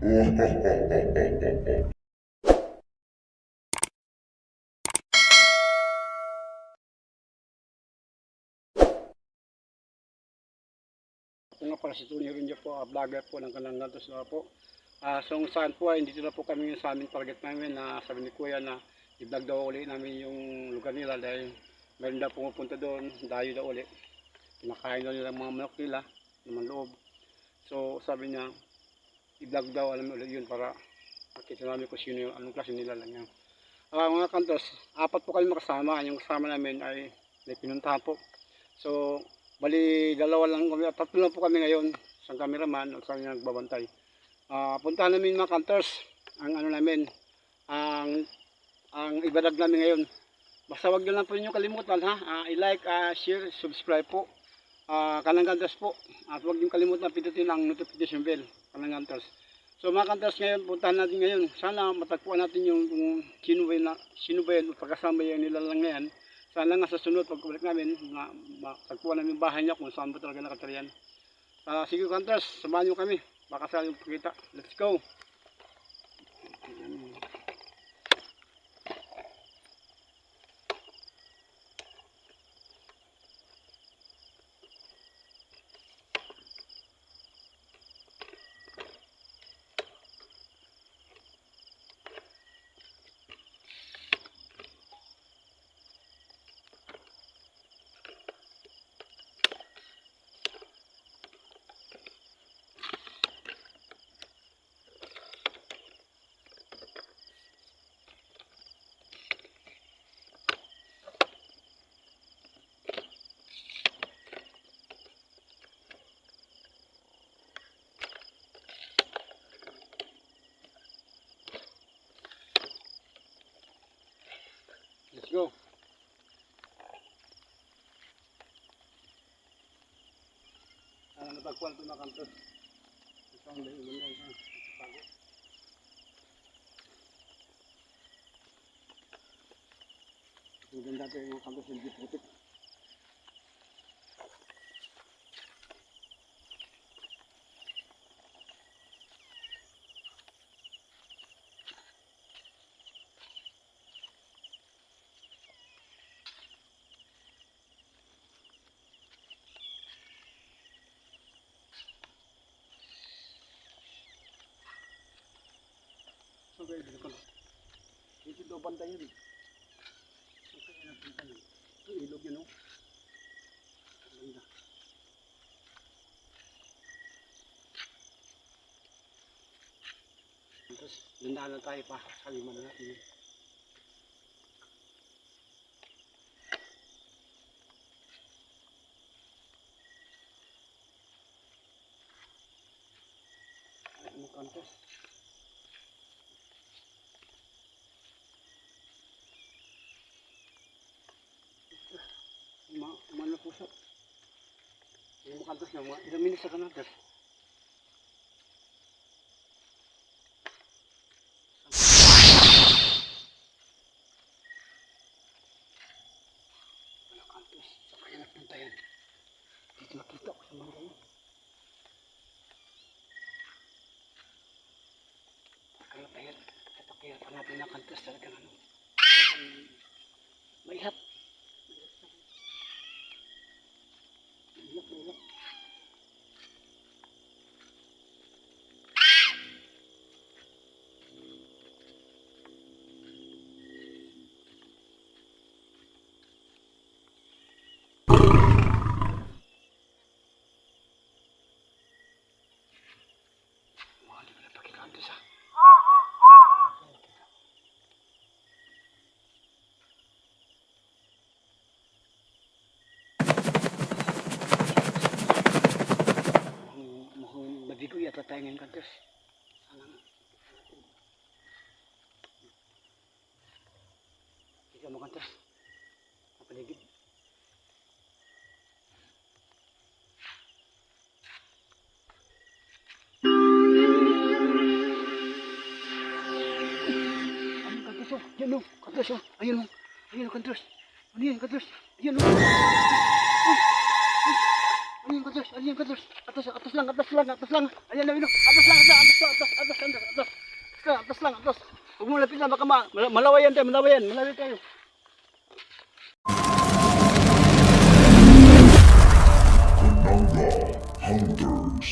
Ako nga pala si Tony Rinjo po, vlogger po ng Kanang Gantos na po. So kung saan po ay dito na po kami sa aming target namin na sabi ni Kuya na i-vlog daw uli namin yung lugar nila dahil meron daw pumupunta doon, dayo daw uli. Kinakain daw nila mga manok nila, naman loob. So sabi niya, i-vlog daw alam ulit yun para makita namin kung sino yung anong klase nila lang yan. Mga kantos, apat po kami makasama. Yung kasama namin ay may pinuntahan po. So bali dalawa lang kami, tatlo lang po kami ngayon, isang cameraman at isang nagbabantay. Puntahan namin mga kanters ang ano namin, ang ibadag namin ngayon. Basta wag nyo lang po ninyo kalimutan ha, i-like, share, subscribe po, Kanang Gantos po, at wag nyo kalimutan pindutin ang notification bell, Kanang Gantos. So mga kanters, ngayon puntahan natin ngayon, sana matagpuan natin yung sino ba yan o pagkasama yan nila lang ngayon. Sana nga sa sunod pagkabalik namin, matagpuan namin bahay niya kung saan ba talaga nakatarian. Sige kanters, samahan nyo kami, baka sa yung pakita. Let's go! Let's go. Natagpuan ito na kantos. Isang dayo mo na isang pago. Ang ganda ito yung kantos yung putik. Okay, dito ka. Dito daw bantay yun. Okay, yan ang bantay. Ito ilog yun, no? Ganda. Tapos, dandaan na tayo pa. Saliman na natin yun. Ano kantos? Mana pusat yung mga kantos na mga ilang minutes sa kanatas mga kantos sa kaya napuntayan dito nakita ko sa mga kayo kaya pa natin na kantos talaga ano maihap. Madigo yata tayo ngayon kantos. Sana nga. Ikaw mo kantos. Mapaligid. Ano kantos oh? Yan o. Kantos oh. Ayun o. Ayun o kantos. Ano yan kantos? Ayun o. Ayun kantos. Ayun kantos. Atas na. atas lang. Ayan na, atas lang. Huwag mo lapit na, baka malawayan tayo. Hunters.